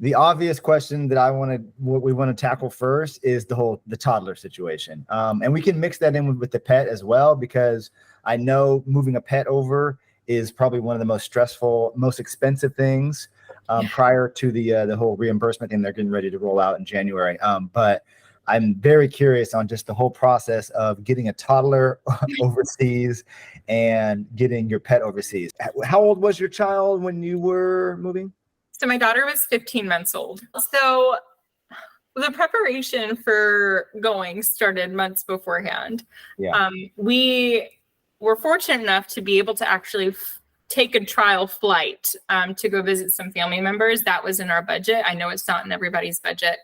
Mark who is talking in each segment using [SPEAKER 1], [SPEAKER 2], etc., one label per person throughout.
[SPEAKER 1] The obvious question that what we want to tackle first is the toddler situation. And we can mix that in with the pet as well, because I know moving a pet over is probably one of the most stressful, most expensive things prior to the whole reimbursement thing they're getting ready to roll out in January. But I'm very curious on just the whole process of getting a toddler overseas and getting your pet overseas. How old was your child when you were moving?
[SPEAKER 2] So my daughter was 15 months old. So the preparation for going started months beforehand.
[SPEAKER 1] Yeah.
[SPEAKER 2] We were fortunate enough to be able to actually take a trial flight to go visit some family members. That was in our budget. I know it's not in everybody's budget.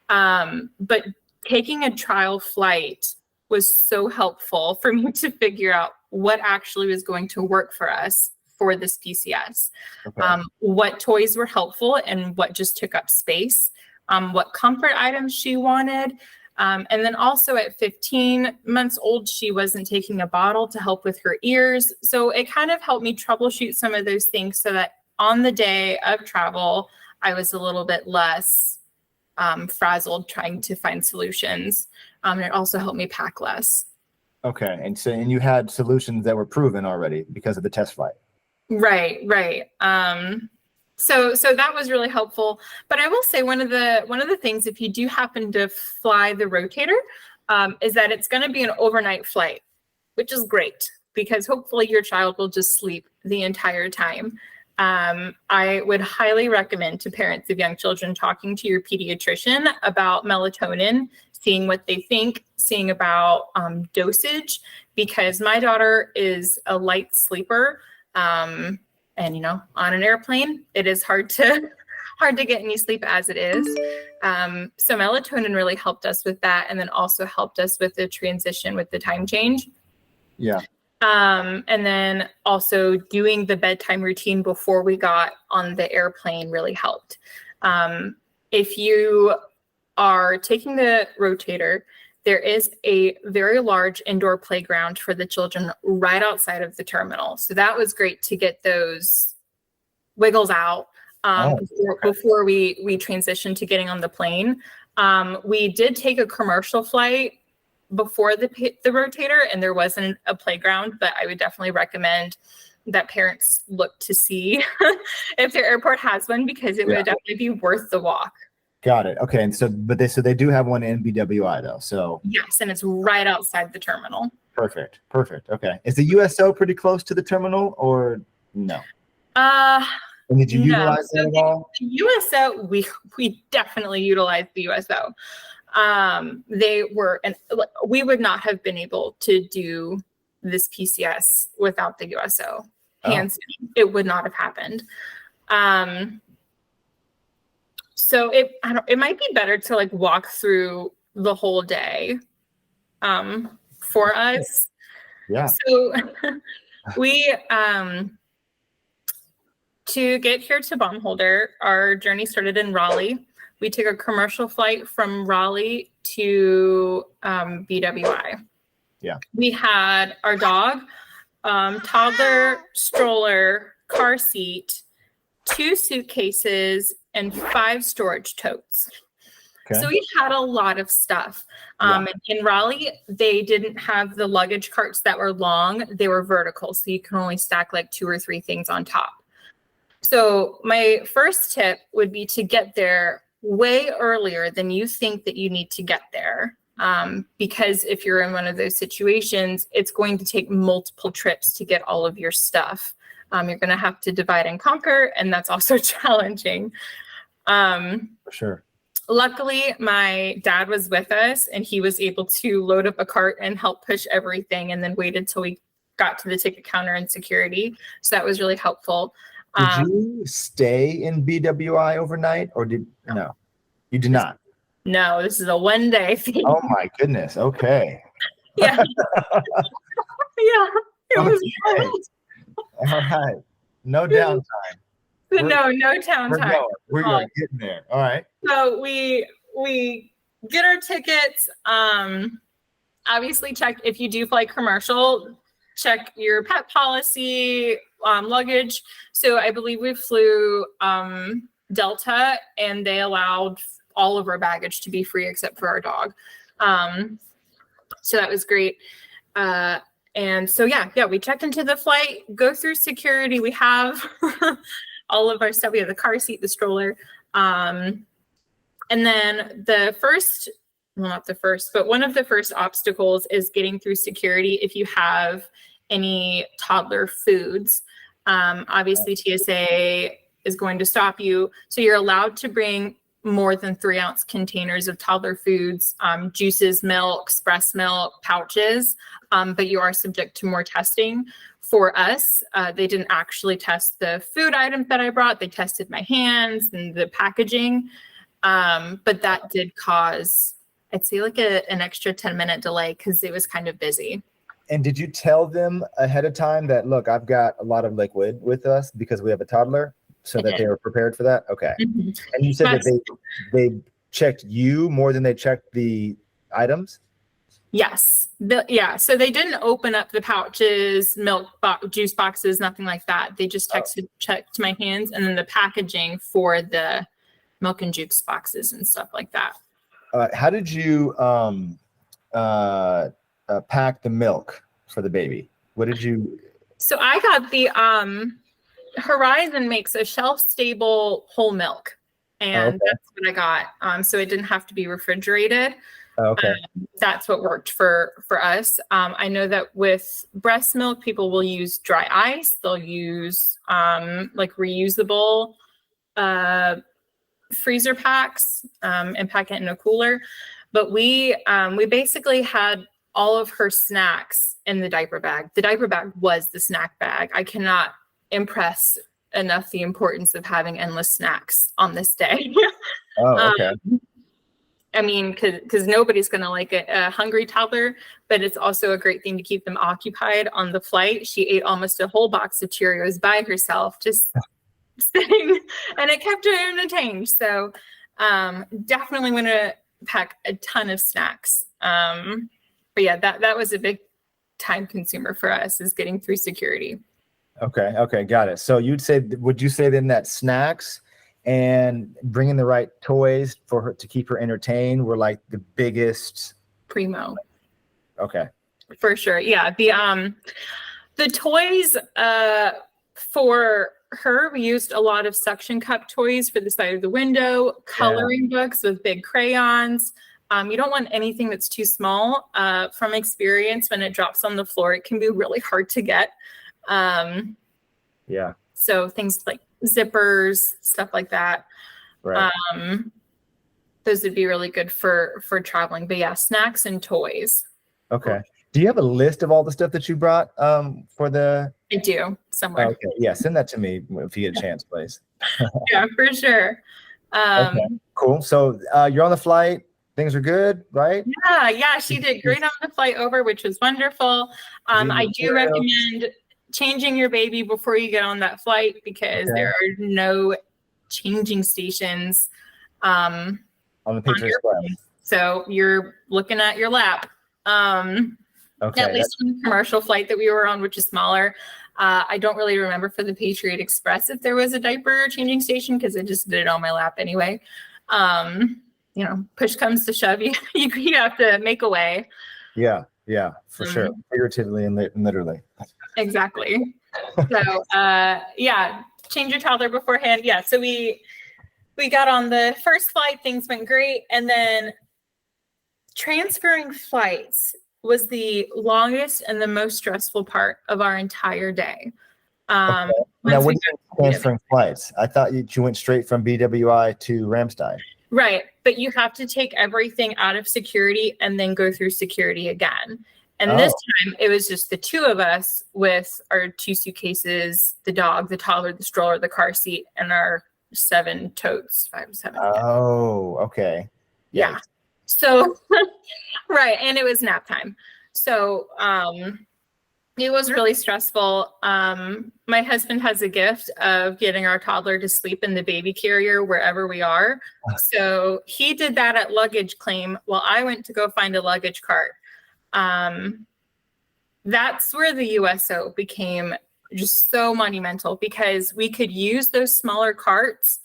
[SPEAKER 2] But taking a trial flight was so helpful for me to figure out what actually was going to work for us for this PCS.
[SPEAKER 1] Okay.
[SPEAKER 2] What toys were helpful and what just took up space, what comfort items she wanted. And then also at 15 months old, she wasn't taking a bottle to help with her ears. So it kind of helped me troubleshoot some of those things so that on the day of travel, I was a little bit less frazzled trying to find solutions. And it also helped me pack less.
[SPEAKER 1] Okay. And you had solutions that were proven already because of the test flight.
[SPEAKER 2] Right. So that was really helpful. But I will say one of the things, if you do happen to fly the rotator, is that it's going to be an overnight flight, which is great because hopefully your child will just sleep the entire time. I would highly recommend to parents of young children talking to your pediatrician about melatonin, seeing what they think, seeing about dosage, because my daughter is a light sleeper. And on an airplane, it is hard to get any sleep as it is. So melatonin really helped us with that, and then also helped us with the transition with the time change.
[SPEAKER 1] Yeah.
[SPEAKER 2] And then also doing the bedtime routine before we got on the airplane really helped. If you are taking the rotator, there is a very large indoor playground for the children right outside of the terminal. So that was great to get those wiggles out before we transitioned to getting on the plane. We did take a commercial flight before the rotator, and there wasn't a playground, but I would definitely recommend that parents look to see if their airport has one, because it would definitely be worth the walk.
[SPEAKER 1] Got it. Okay. And so they do have one in BWI though. So
[SPEAKER 2] yes, and it's right outside the terminal.
[SPEAKER 1] Perfect. Okay. Is the USO pretty close to the terminal or no?
[SPEAKER 2] And
[SPEAKER 1] did you utilize it at all?
[SPEAKER 2] The USO, we definitely utilized the USO. We would not have been able to do this PCS without the USO. Hands down, it would not have happened. So it might be better to walk through the whole day for us.
[SPEAKER 1] Yeah.
[SPEAKER 2] So we to get here to Baumholder, our journey started in Raleigh. We took a commercial flight from Raleigh to BWI.
[SPEAKER 1] Yeah.
[SPEAKER 2] We had our dog, toddler, stroller, car seat, 2 suitcases, and 5 storage totes. Okay. So we had a lot of stuff. In Raleigh, they didn't have the luggage carts that were long. They were vertical, so you can only stack 2 or 3 things on top. So my first tip would be to get there way earlier than you think that you need to get there. Because if you're in one of those situations, it's going to take multiple trips to get all of your stuff. You're going to have to divide and conquer, and that's also challenging.
[SPEAKER 1] For sure.
[SPEAKER 2] Luckily, my dad was with us, and he was able to load up a cart and help push everything, and then waited till we got to the ticket counter and security. So that was really helpful.
[SPEAKER 1] Did you stay in BWI overnight, or no? You did not.
[SPEAKER 2] No, this is a one-day thing.
[SPEAKER 1] Oh my goodness. Okay.
[SPEAKER 2] Yeah. Yeah. It was
[SPEAKER 1] all right. No downtime.
[SPEAKER 2] No downtime.
[SPEAKER 1] We're going getting there. All right.
[SPEAKER 2] So we get our tickets. Obviously check, if you do fly commercial, check your pet policy, luggage. So I believe we flew Delta, and they allowed all of our baggage to be free except for our dog. So that was great. And so, we checked into the flight, go through security. We have all of our stuff. We have the car seat, the stroller. And then not the first, but one of the first obstacles is getting through security if you have any toddler foods. Obviously, TSA is going to stop you. So you're allowed to bring more than 3-ounce containers of toddler foods, juices, milk, breast milk, pouches, but you are subject to more testing. For us, they didn't actually test the food items that I brought. They tested my hands and the packaging, but that did cause, I'd say, like an extra 10-minute delay because it was kind of busy.
[SPEAKER 1] And did you tell them ahead of time that, look, I've got a lot of liquid with us because we have a toddler? So that they were prepared for that? Okay. Mm-hmm. And you said that they checked you more than they checked the items?
[SPEAKER 2] Yes. So they didn't open up the pouches, juice boxes, nothing like that. They just checked my hands and then the packaging for the milk and juice boxes and stuff like that.
[SPEAKER 1] How did you pack the milk for the baby? What did you?
[SPEAKER 2] So I got the Horizon makes a shelf-stable whole milk, and that's what I got. So it didn't have to be refrigerated.
[SPEAKER 1] Okay.
[SPEAKER 2] That's what worked for us. I know that with breast milk, people will use dry ice. They'll use like reusable freezer packs and pack it in a cooler. But we basically had all of her snacks in the diaper bag. The diaper bag was the snack bag. I cannot impress enough the importance of having endless snacks on this day. I mean, because nobody's going to like a hungry toddler, but it's also a great thing to keep them occupied on the flight. She ate almost a whole box of Cheerios by herself, just sitting, and it kept her entertained. So definitely want to pack a ton of snacks. But yeah, that was a big time consumer for us, is getting through security.
[SPEAKER 1] Okay, got it. So would you say then that snacks and bringing the right toys for her to keep her entertained were like the biggest?
[SPEAKER 2] Primo.
[SPEAKER 1] Okay.
[SPEAKER 2] For sure. Yeah. The toys for her, we used a lot of suction cup toys for the side of the window, coloring books with big crayons. You don't want anything that's too small. From experience, when it drops on the floor, it can be really hard to get. So things like zippers, stuff like that.
[SPEAKER 1] Right.
[SPEAKER 2] Those would be really good for traveling. But yeah, snacks and toys.
[SPEAKER 1] Okay. Do you have a list of all the stuff that you brought for the?
[SPEAKER 2] I do, somewhere.
[SPEAKER 1] Okay. Yeah, send that to me if you get a chance, please.
[SPEAKER 2] Yeah, for sure.
[SPEAKER 1] Okay. Cool. So you're on the flight. Things are good, right?
[SPEAKER 2] Yeah. She did great on the flight over, which was wonderful. I do recommend changing your baby before you get on that flight, because there are no changing stations
[SPEAKER 1] on the Patriot Express.
[SPEAKER 2] So you're looking at your lap. At least on the commercial flight that we were on, which is smaller. I don't really remember for the Patriot Express if there was a diaper changing station, because I just did it on my lap anyway. Push comes to shove, you have to make a way.
[SPEAKER 1] Yeah, for sure. Figuratively and literally.
[SPEAKER 2] Exactly. So, change your toddler beforehand. Yeah, so we got on the first flight, things went great. And then transferring flights was the longest and the most stressful part of our entire day.
[SPEAKER 1] Now, when you transferring flights, I thought you went straight from BWI to Ramstein.
[SPEAKER 2] Right. But you have to take everything out of security and then go through security again. And this time it was just the two of us with our 2 suitcases, the dog, the toddler, the stroller, the car seat, and our 7 totes, 5, 7.
[SPEAKER 1] Oh, okay.
[SPEAKER 2] Yeah. So, right. And it was nap time. So, it was really stressful. My husband has a gift of getting our toddler to sleep in the baby carrier wherever we are. So he did that at luggage claim while I went to go find a luggage cart. That's where the USO became just so monumental, because we could use those smaller carts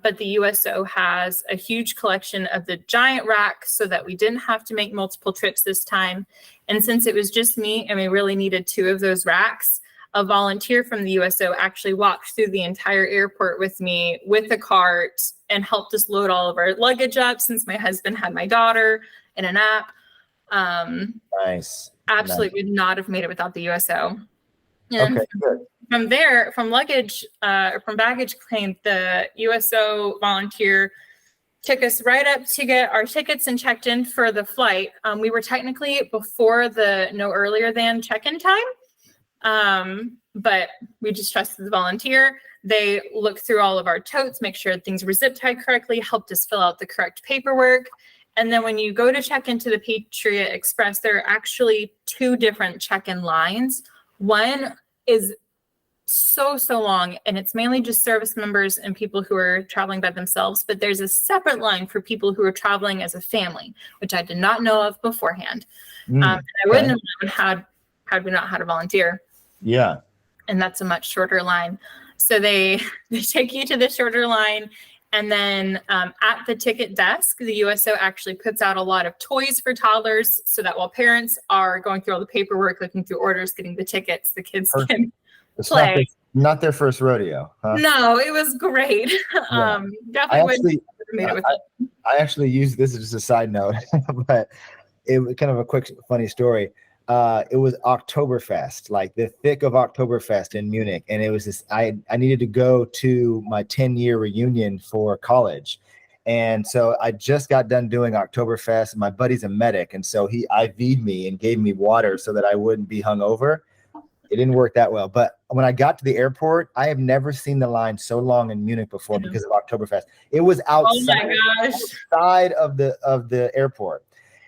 [SPEAKER 2] But the USO has a huge collection of the giant racks so that we didn't have to make multiple trips this time. And since it was just me and we really needed 2 of those racks, a volunteer from the USO actually walked through the entire airport with me with a cart and helped us load all of our luggage up since my husband had my daughter in a nap.
[SPEAKER 1] Nice.
[SPEAKER 2] Absolutely
[SPEAKER 1] Nice.
[SPEAKER 2] would not have made it without the USO. And
[SPEAKER 1] Okay, good.
[SPEAKER 2] from there, from luggage, from baggage claim, the USO volunteer took us right up to get our tickets and checked in for the flight. We were technically before the no earlier than check-in time, but we just trusted the volunteer. They looked through all of our totes, make sure things were zip tied correctly, helped us fill out the correct paperwork. And then when you go to check into the Patriot Express, there are actually 2 different check-in lines. One is so long, and it's mainly just service members and people who are traveling by themselves, but there's a separate line for people who are traveling as a family, which I did not know of beforehand. I wouldn't have known had we not had a volunteer.
[SPEAKER 1] Yeah.
[SPEAKER 2] And that's a much shorter line. So they take you to the shorter line. And then at the ticket desk, the USO actually puts out a lot of toys for toddlers so that while parents are going through all the paperwork, looking through orders, getting the tickets, the kids can play.
[SPEAKER 1] Not their first rodeo. Huh?
[SPEAKER 2] No, it was great.
[SPEAKER 1] Yeah.
[SPEAKER 2] Definitely made it with
[SPEAKER 1] I actually used this as just a side note, but it was kind of a quick, funny story. It was Oktoberfest, like the thick of Oktoberfest in Munich. And it was this, I needed to go to my 10-year reunion for college. And so I just got done doing Oktoberfest. My buddy's a medic. And so he IV'd me and gave me water so that I wouldn't be hungover. It didn't work that well. But when I got to the airport, I have never seen the line so long in Munich before because of Oktoberfest. It was outside of the airport.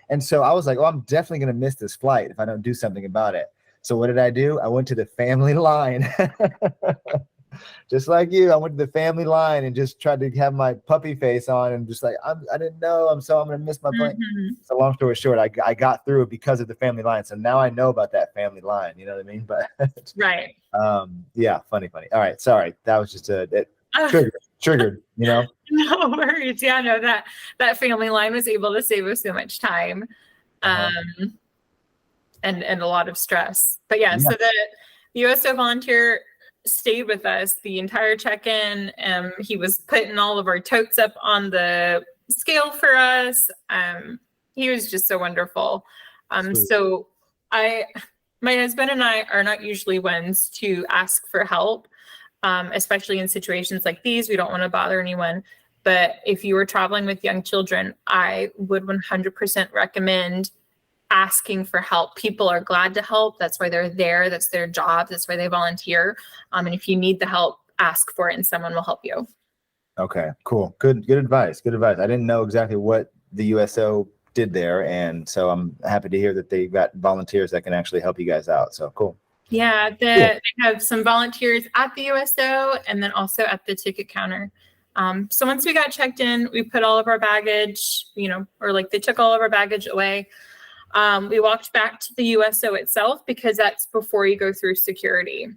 [SPEAKER 1] And so I was like, oh, I'm definitely going to miss this flight if I don't do something about it. So what did I do? I went to the family line. Just like you, I went to the family line and just tried to have my puppy face on and just like, I didn't know. I'm going to miss my plane. So long story short, I got through it because of the family line. So now I know about that family line. You know what I mean? But
[SPEAKER 2] right.
[SPEAKER 1] Yeah, funny. All right. Sorry. That was just triggered, you know?
[SPEAKER 2] No worries. Yeah, no, that family line was able to save us so much time and a lot of stress. But yeah, so the USO volunteer stayed with us the entire check-in. He was putting all of our totes up on the scale for us. He was just so wonderful. So my husband and I are not usually ones to ask for help. Especially in situations like these, we don't want to bother anyone. But if you are traveling with young children, I would 100% recommend asking for help. People are glad to help. That's why they're there. That's their job. That's why they volunteer. And if you need the help, ask for it and someone will help you.
[SPEAKER 1] Okay, cool. Good advice. I didn't know exactly what the USO did there. And so I'm happy to hear that they got volunteers that can actually help you guys out. So cool.
[SPEAKER 2] Yeah, they have some volunteers at the USO and then also at the ticket counter. So once we got checked in, we put all of our baggage, they took all of our baggage away. We walked back to the USO itself because that's before you go through security.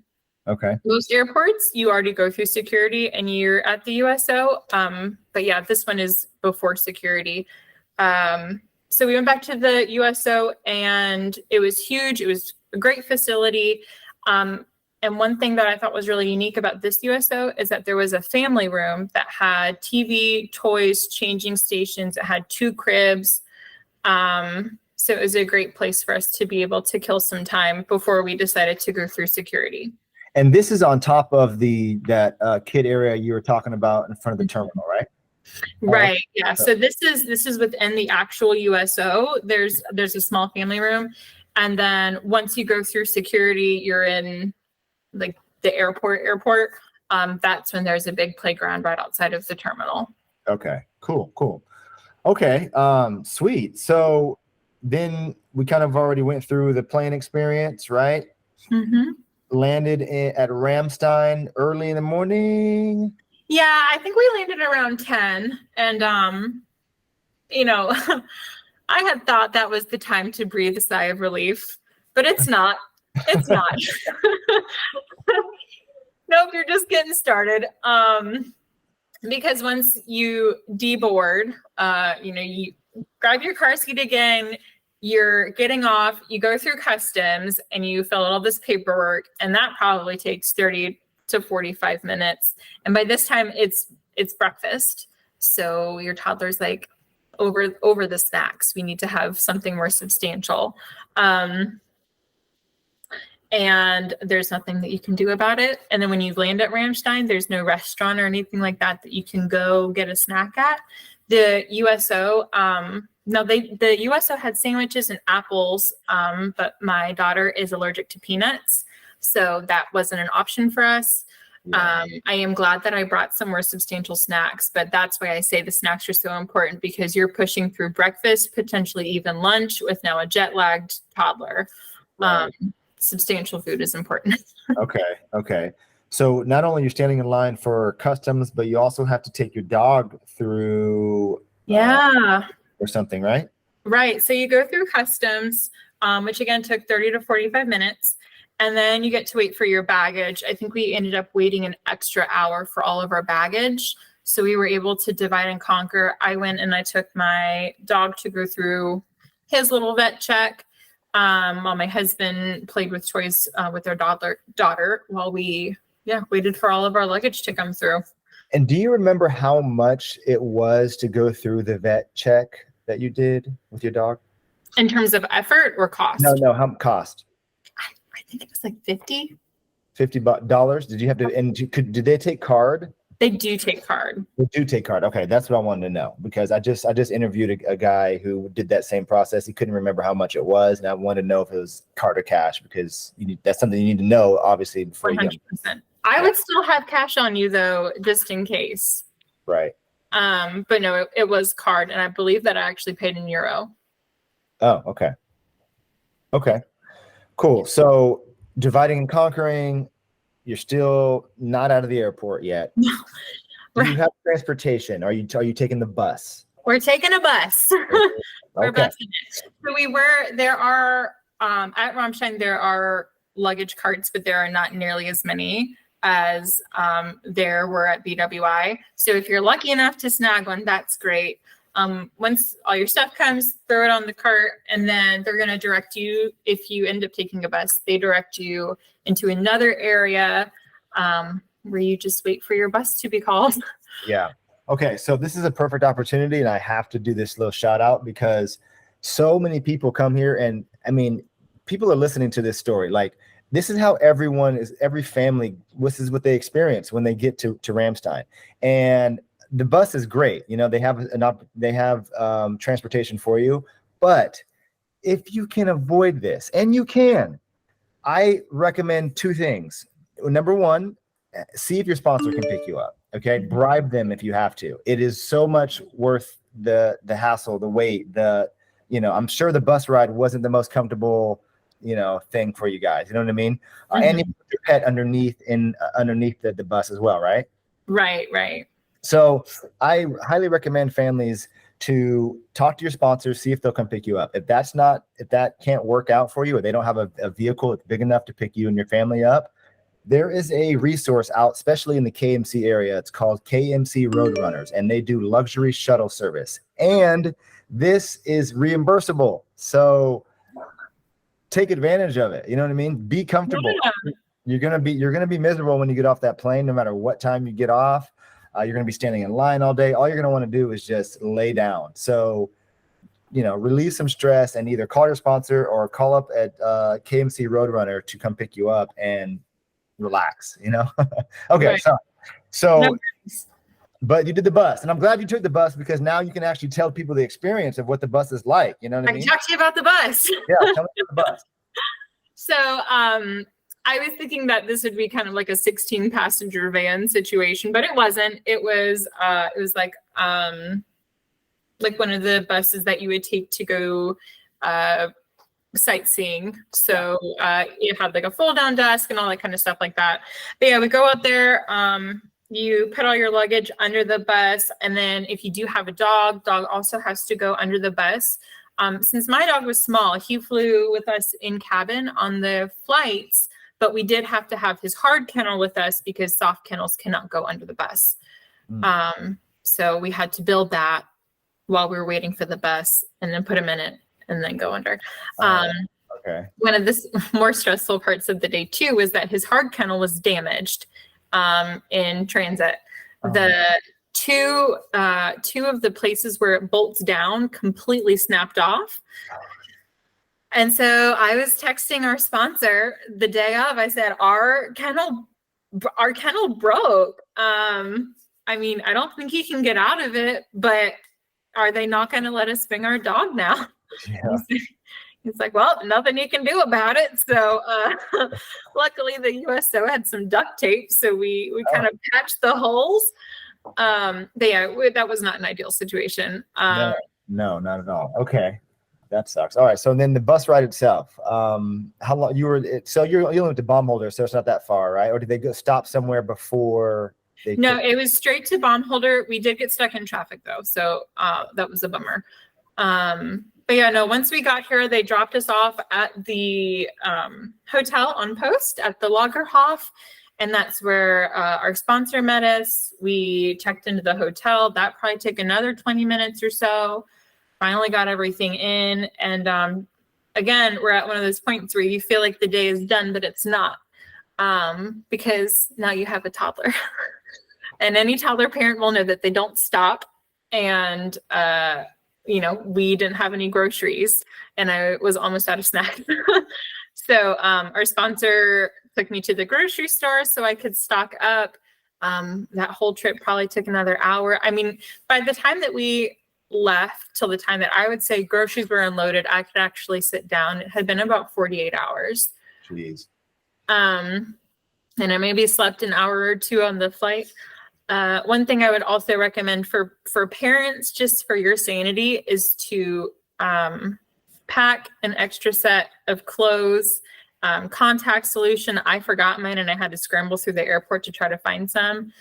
[SPEAKER 1] Okay.
[SPEAKER 2] Most airports, you already go through security and you're at the USO. But yeah, this one is before security. So we went back to the USO and it was huge. It was a great facility. And one thing that I thought was really unique about this USO is that there was a family room that had TV, toys, changing stations. It had 2 cribs. So it was a great place for us to be able to kill some time before we decided to go through security.
[SPEAKER 1] And this is on top of that kid area you were talking about in front of the terminal, right?
[SPEAKER 2] Right. Yeah. So this is within the actual USO. There's a small family room. And then once you go through security, you're in like the airport. That's when there's a big playground right outside of the terminal.
[SPEAKER 1] Okay, cool. Okay, sweet. So then we kind of already went through the plane experience, right?
[SPEAKER 2] Mm-hmm.
[SPEAKER 1] Landed at Ramstein early in the morning.
[SPEAKER 2] Yeah, I think we landed around 10. And, I had thought that was the time to breathe a sigh of relief, but it's not. It's not. Nope, you're just getting started. because once you deboard, you grab your car seat again, you're getting off, you go through customs and you fill out all this paperwork, and that probably takes 30 to 45 minutes. And by this time it's breakfast. So your toddler's like over the snacks. We need to have something more substantial. And there's nothing that you can do about it. And then when you land at Ramstein, there's no restaurant or anything like that you can go get a snack at. The USO, the USO had sandwiches and apples, but my daughter is allergic to peanuts, so that wasn't an option for us. I am glad that I brought some more substantial snacks, but that's why I say the snacks are so important, because you're pushing through breakfast, potentially even lunch, with now a jet-lagged toddler.
[SPEAKER 1] Right.
[SPEAKER 2] Substantial food is important.
[SPEAKER 1] Okay. So not only you're standing in line for customs, but you also have to take your dog through or something, right?
[SPEAKER 2] Right. So you go through customs, which again took 30 to 45 minutes. And then you get to wait for your baggage. I think we ended up waiting an extra hour for all of our baggage. So we were able to divide and conquer. I went and I took my dog to go through his little vet check, while my husband played with toys with our daughter while we waited for all of our luggage to come through.
[SPEAKER 1] And do you remember how much it was to go through the vet check that you did with your dog?
[SPEAKER 2] In terms of effort or cost?
[SPEAKER 1] No, how cost?
[SPEAKER 2] I think it was like $50.
[SPEAKER 1] $50? Did you have to, and did they take card?
[SPEAKER 2] They do take card.
[SPEAKER 1] They do take card. Okay, that's what I wanted to know, because I just interviewed a guy who did that same process. He couldn't remember how much it was, and I wanted to know if it was card or cash, because that's something you need to know, obviously, before
[SPEAKER 2] 100%.
[SPEAKER 1] you get.
[SPEAKER 2] I would still have cash on you though, just in case.
[SPEAKER 1] Right.
[SPEAKER 2] But no, it was card, and I believe that I actually paid in euro.
[SPEAKER 1] Oh, okay. Okay, cool. So dividing and conquering. You're still not out of the airport yet.
[SPEAKER 2] No.
[SPEAKER 1] Do you have transportation? Are you taking the bus?
[SPEAKER 2] We're taking a bus. We're
[SPEAKER 1] Okay.
[SPEAKER 2] busing it. So there are, at Ramstein, there are luggage carts, but there are not nearly as many as there were at BWI. So if you're lucky enough to snag one, that's great. Once all your stuff comes, throw it on the cart, and then they're going to direct you. If you end up taking a bus, they direct you into another area where you just wait for your bus to be called.
[SPEAKER 1] Yeah. Okay. So this is a perfect opportunity, and I have to do this little shout out, because so many people come here, and I mean, people are listening to this story. Like, this is how every family, this is what they experience when they get to Ramstein. And the bus is great. They have transportation for you, but if you can avoid this, and you can, I recommend two things. Number one, see if your sponsor can pick you up. Okay. Bribe them if you have to. It is so much worth the hassle, the wait, I'm sure the bus ride wasn't the most comfortable, thing for you guys. You know what I mean?
[SPEAKER 2] Mm-hmm.
[SPEAKER 1] And you put your pet underneath the bus as well, right?
[SPEAKER 2] Right.
[SPEAKER 1] So I highly recommend families to talk to your sponsors, see if they'll come pick you up. If that can't work out for you, or they don't have a vehicle that's big enough to pick you and your family up, there is a resource out, especially in the KMC area. It's called KMC Roadrunners, and they do luxury shuttle service. And this is reimbursable. So take advantage of it. You know what I mean? Be comfortable.
[SPEAKER 2] Yeah.
[SPEAKER 1] You're gonna be miserable when you get off that plane, no matter what time you get off. You're going to be standing in line all day. All you're going to want to do is just lay down. So, relieve some stress, and either call your sponsor or call up at KMC Roadrunner to come pick you up and relax, Okay.
[SPEAKER 2] Right.
[SPEAKER 1] So, but you did the bus, and I'm glad you took the bus, because now you can actually tell people the experience of what the bus is like. You know what I mean?
[SPEAKER 2] I can talk to you about the bus.
[SPEAKER 1] Yeah, tell me about the bus.
[SPEAKER 2] So, I was thinking that this would be kind of like a 16-passenger van situation, but it wasn't. It was like one of the buses that you would take to go sightseeing. So it had like a fold-down desk and all that kind of stuff like that. But yeah, we go out there. You put all your luggage under the bus, and then if you do have a dog also has to go under the bus. Since my dog was small, he flew with us in cabin on the flights. But we did have to have his hard kennel with us, because soft kennels cannot go under the bus. So we had to build that while we were waiting for the bus, and then put him in it and then go under.
[SPEAKER 1] Okay.
[SPEAKER 2] One of the more stressful parts of the day too was that his hard kennel was damaged in transit. The two of the places where it bolts down completely snapped off. And so I was texting our sponsor the day of. I said, our kennel broke. I mean, I don't think he can get out of it, but are they not going to let us bring our dog now?
[SPEAKER 1] Yeah.
[SPEAKER 2] He's like, well, nothing you can do about it. So luckily the USO had some duct tape, so we kind of patched the holes. But yeah, that was not an ideal situation.
[SPEAKER 1] No, not at all. Okay. That sucks. All right. So then the bus ride itself, how long you went to Baumholder, so it's not that far, right? Or did they stop somewhere before?
[SPEAKER 2] No, it was straight to Baumholder. We did get stuck in traffic though. So that was a bummer. But yeah, no, once we got here, they dropped us off at the hotel on post at the Lagerhof. And that's where our sponsor met us. We checked into the hotel. That probably took another 20 minutes or so. Finally got everything in. And again, we're at one of those points where you feel like the day is done, but it's not. Because now you have a toddler. And any toddler parent will know that they don't stop. And, we didn't have any groceries and I was almost out of snacks. So our sponsor took me to the grocery store so I could stock up. That whole trip probably took another hour. I mean, by the time that we left till the time that I would say groceries were unloaded, I could actually sit down. It had been about 48 hours.
[SPEAKER 1] Jeez.
[SPEAKER 2] And I maybe slept an hour or two on the flight. One thing I would also recommend for parents, just for your sanity, is to pack an extra set of clothes, contact solution. I forgot mine and I had to scramble through the airport to try to find some.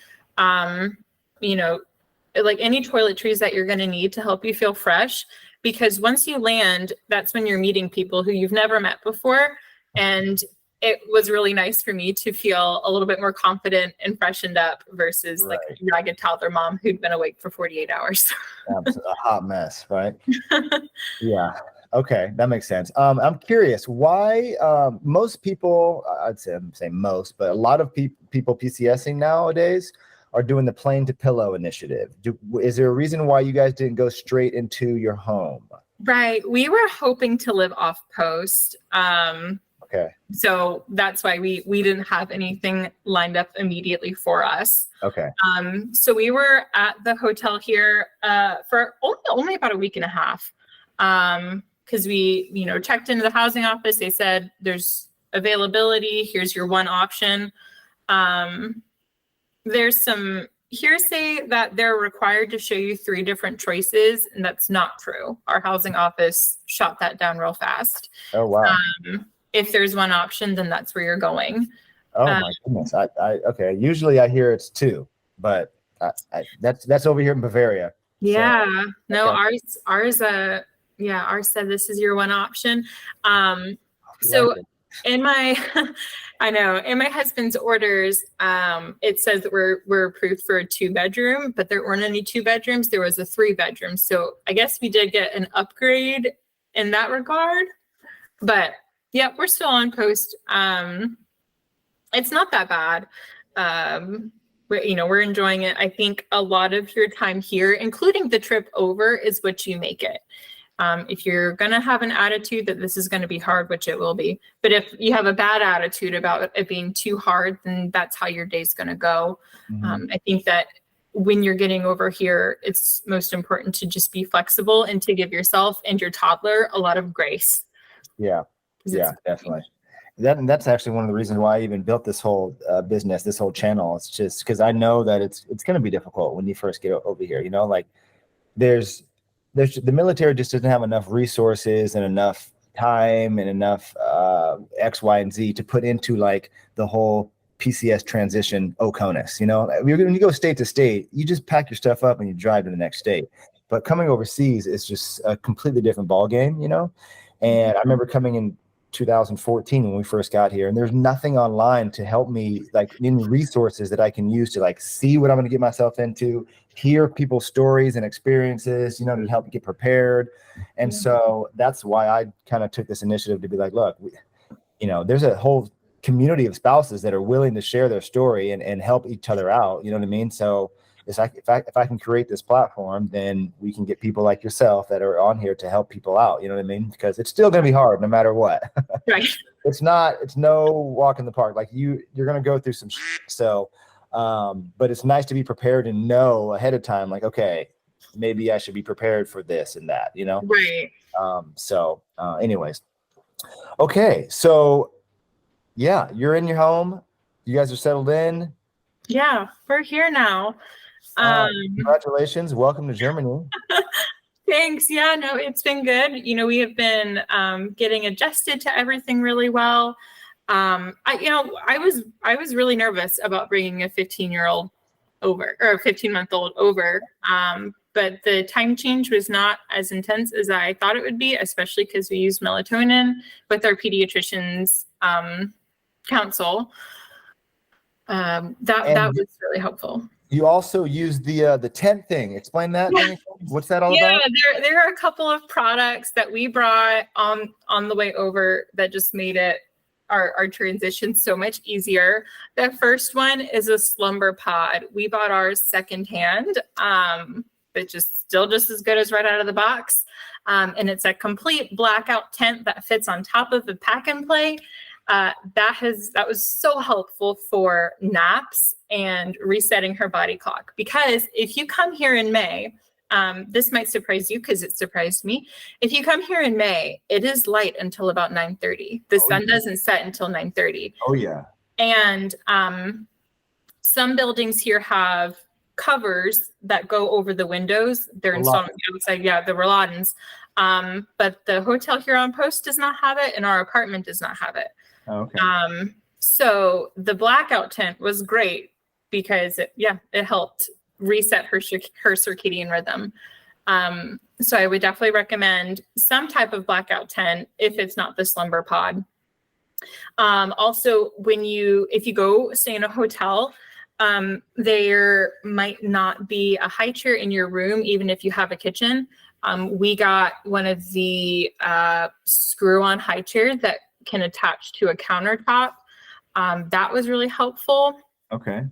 [SPEAKER 2] Like any toiletries that you're going to need to help you feel fresh, because once you land, that's when you're meeting people who you've never met before. And it was really nice for me to feel a little bit more confident and freshened up versus like a ragged toddler mom who'd been awake for 48 hours.
[SPEAKER 1] A hot mess, right? Yeah. Okay. That makes sense. I'm curious why most people, I'm saying most, but a lot of people PCSing nowadays are doing the plane to pillow initiative. Is there a reason why you guys didn't go straight into your home?
[SPEAKER 2] Right. We were hoping to live off post.
[SPEAKER 1] Okay.
[SPEAKER 2] So that's why we didn't have anything lined up immediately for us.
[SPEAKER 1] Okay.
[SPEAKER 2] So we were at the hotel here for only about a week and a half. Because we, checked into the housing office. They said there's availability. Here's your one option. There's some hearsay that they're required to show you 3 different choices, and that's not true. Our housing office shot that down real fast.
[SPEAKER 1] Oh, wow.
[SPEAKER 2] If there's one option, then that's where you're going.
[SPEAKER 1] Oh my goodness. Okay. Usually I hear it's 2, but that's over here in Bavaria.
[SPEAKER 2] Yeah.
[SPEAKER 1] So,
[SPEAKER 2] no,
[SPEAKER 1] okay.
[SPEAKER 2] ours said this is your one option. So in my, I know in my husband's orders, it says that we're approved for a 2-bedroom, but there weren't any 2 bedrooms. There was a 3-bedroom. So I guess we did get an upgrade in that regard, but yeah, we're still on post. It's not that bad. We're enjoying it. I think a lot of your time here, including the trip over, is what you make it. If you're going to have an attitude that this is going to be hard, which it will be, but if you have a bad attitude about it being too hard, then that's how your day's going to go.
[SPEAKER 1] Mm-hmm.
[SPEAKER 2] I think that when you're getting over here, it's most important to just be flexible and to give yourself and your toddler a lot of grace.
[SPEAKER 1] Yeah. Yeah, definitely. That's actually one of the reasons why I even built this whole business, this whole channel. It's just because I know that it's going to be difficult when you first get over here. Like there's the military just doesn't have enough resources and enough time and enough X, Y, and Z to put into like the whole PCS transition OCONUS. When you go state to state, you just pack your stuff up and you drive to the next state. But coming overseas is just a completely different ball game. And I remember coming in 2014 when we first got here, and there's nothing online to help me, like any resources that I can use to like see what I'm going to get myself into, hear people's stories and experiences, to help get prepared. And so that's why I kind of took this initiative to be like, look, there's a whole community of spouses that are willing to share their story and help each other out. You know what I mean? So it's like, if I can create this platform, then we can get people like yourself that are on here to help people out. You know what I mean? Because it's still going to be hard no matter what.
[SPEAKER 2] Right.
[SPEAKER 1] It's no walk in the park. Like you're going to go through some shit. So, but it's nice to be prepared and know ahead of time, like, okay, maybe I should be prepared for this and that,
[SPEAKER 2] Right.
[SPEAKER 1] Anyways. Okay. So yeah, you're in your home. You guys are settled in.
[SPEAKER 2] Yeah, we're here now.
[SPEAKER 1] Congratulations. Welcome to Germany.
[SPEAKER 2] Thanks. Yeah, no, it's been good. We have been getting adjusted to everything really well. I was really nervous about bringing a 15-year-old over, or a 15-month-old over. But the time change was not as intense as I thought it would be, especially because we used melatonin with our pediatrician's counsel. That was really helpful.
[SPEAKER 1] You also use the tent thing. Explain that. What's that all about?
[SPEAKER 2] Yeah, there are a couple of products that we brought on the way over that just made it our transition so much easier. The first one is a slumber pod. We bought ours secondhand, but still just as good as right out of the box. And it's a complete blackout tent that fits on top of the pack and play. That was so helpful for naps and resetting her body clock. Because if you come here in May, this might surprise you because it surprised me. If you come here in May, it is light until about 9:30. The sun doesn't set until 9:30.
[SPEAKER 1] Oh yeah.
[SPEAKER 2] And some buildings here have covers that go over the windows. They're installed on the outside. Yeah, the Rolladens. But the hotel here on Post does not have it, and our apartment does not have it.
[SPEAKER 1] Okay.
[SPEAKER 2] So the blackout tent was great because it helped reset her circadian rhythm. So I would definitely recommend some type of blackout tent if it's not the slumber pod. Also, if you go stay in a hotel, there might not be a high chair in your room, even if you have a kitchen. We got one of the screw-on high chairs that can attach to a countertop. That was really helpful.
[SPEAKER 1] Okay.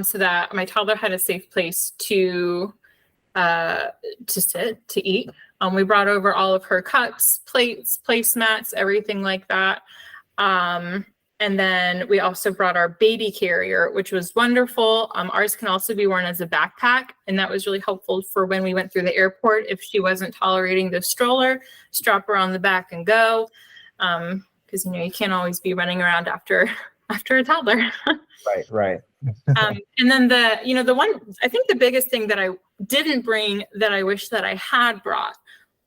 [SPEAKER 2] So that my toddler had a safe place to sit, to eat. We brought over all of her cups, plates, placemats, everything like that. And then we also brought our baby carrier, which was wonderful. Ours can also be worn as a backpack, and that was really helpful for when we went through the airport. If she wasn't tolerating the stroller, strap her on the back and go. Because you can't always be running around after a toddler.
[SPEAKER 1] Right.
[SPEAKER 2] And then the one, I think the biggest thing that I didn't bring that I wish that I had brought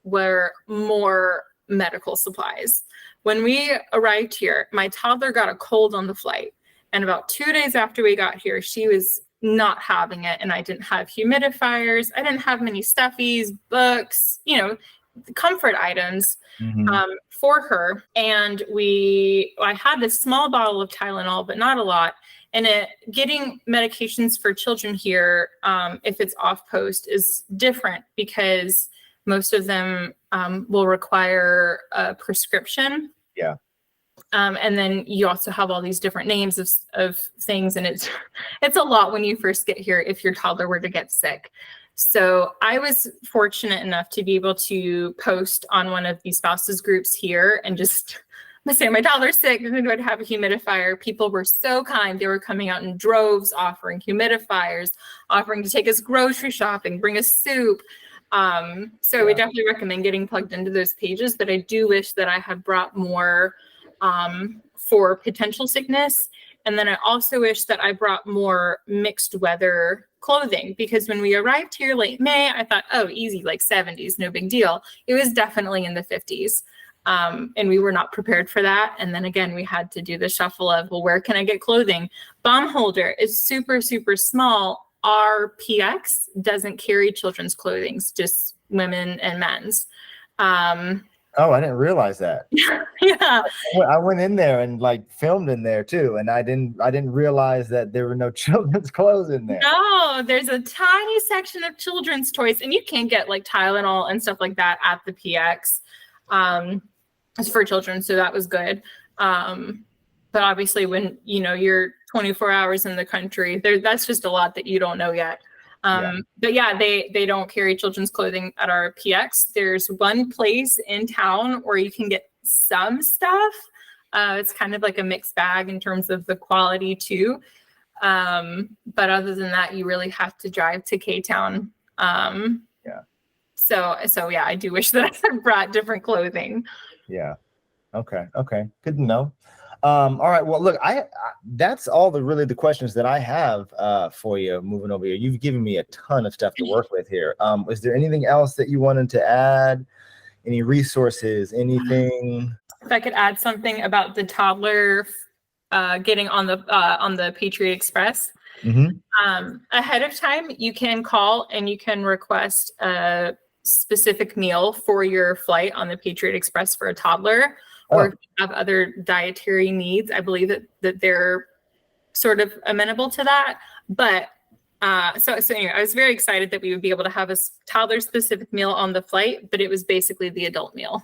[SPEAKER 2] were more medical supplies. When we arrived here, my toddler got a cold on the flight. And about 2 days after we got here, she was not having it. And I didn't have humidifiers. I didn't have many stuffies, books, comfort items for her. And I had this small bottle of Tylenol, but not a lot. And getting medications for children here, if it's off post, is different because most of them will require a prescription.
[SPEAKER 1] Yeah.
[SPEAKER 2] And then you also have all these different names of things. And it's a lot when you first get here if your toddler were to get sick. So I was fortunate enough to be able to post on one of these spouses groups here and just say, my toddler's sick, I'm going to have a humidifier. People were so kind. They were coming out in droves, offering humidifiers, offering to take us grocery shopping, bring us soup. So I would definitely recommend getting plugged into those pages, but I do wish that I had brought more for potential sickness. And then I also wish that I brought more mixed weather clothing, because when we arrived here late May, I thought, oh, easy, like 70s, no big deal. It was definitely in the 50s. And we were not prepared for that. And then again, we had to do the shuffle of, well, where can I get clothing? Baumholder is super, super small. Our PX doesn't carry children's clothing, just women and men's.
[SPEAKER 1] Oh, I didn't realize that.
[SPEAKER 2] Yeah.
[SPEAKER 1] I went in there and like filmed in there too, and I didn't realize that there were no children's clothes in there.
[SPEAKER 2] No, there's a tiny section of children's toys, and you can get like Tylenol and stuff like that at the PX. It's for children, so that was good. But obviously, when you're 24 hours in the country, that's just a lot that you don't know yet. But yeah, they don't carry children's clothing at our PX. There's one place in town where you can get some stuff. It's kind of like a mixed bag in terms of the quality too. But other than that, you really have to drive to K-Town. So yeah, I do wish that I had brought different clothing.
[SPEAKER 1] Yeah. Okay. Good to know. All right. Well, look, that's all the questions that I have for you moving over here. You've given me a ton of stuff to work with here. Is there anything else that you wanted to add? Any resources, anything?
[SPEAKER 2] If I could add something about the toddler getting on the Patriot Express. Ahead of time, you can call and you can request a specific meal for your flight on the Patriot Express for a toddler. Or if you have other dietary needs, I believe that they're sort of amenable to that. But so anyway, I was very excited that we would be able to have a toddler specific meal on the flight, but it was basically the adult meal.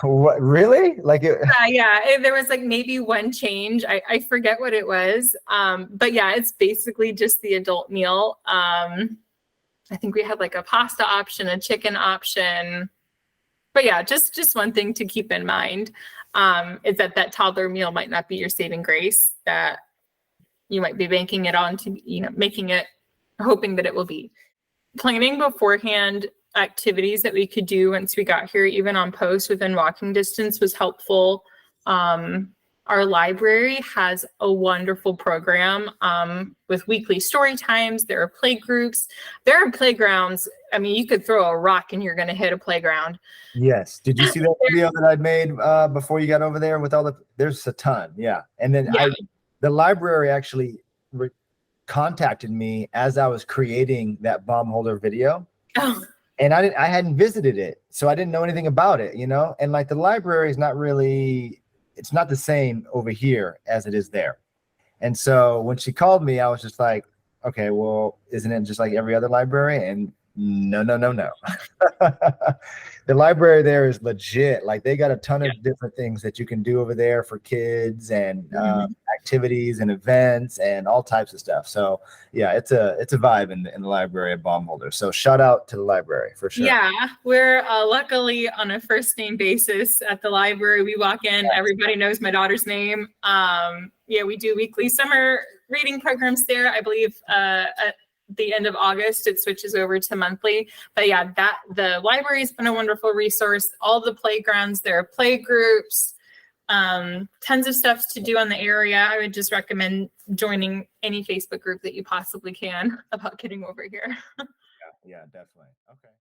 [SPEAKER 1] What, really? Like it?
[SPEAKER 2] There was like maybe one change. I forget what it was. But yeah, it's basically just the adult meal. I think we had like a pasta option, a chicken option. But yeah, just one thing to keep in mind is that toddler meal might not be your saving grace, that you might be banking it on to, making it, hoping that it will be. Planning beforehand activities that we could do once we got here, even on post within walking distance, was helpful. Our library has a wonderful program with weekly story times. There are play groups. There are playgrounds. I mean, you could throw a rock and you're going to hit a playground.
[SPEAKER 1] Yes. Did you see that video that I made before you got over there with there's a ton. Yeah. And then the library actually contacted me as I was creating that Baumholder video.
[SPEAKER 2] Oh.
[SPEAKER 1] And I hadn't visited it, so I didn't know anything about it, and like the library is it's not the same over here as it is there. And so when she called me, I was just like, okay, well, isn't it just like every other library? And no. The library there is legit. Like they got a ton of different things that you can do over there for kids and activities and events and all types of stuff. So yeah, it's a vibe in the library at Baumholder. So shout out to the library for sure.
[SPEAKER 2] Yeah, we're luckily on a first name basis at the library. We walk in, everybody knows my daughter's name. We do weekly summer reading programs there. I believe at the end of August, it switches over to monthly. But yeah, the library has been a wonderful resource. All the playgrounds, there are play groups, tons of stuff to do in the area. I would just recommend joining any Facebook group that you possibly can about getting over here.
[SPEAKER 1] Yeah, definitely. Okay.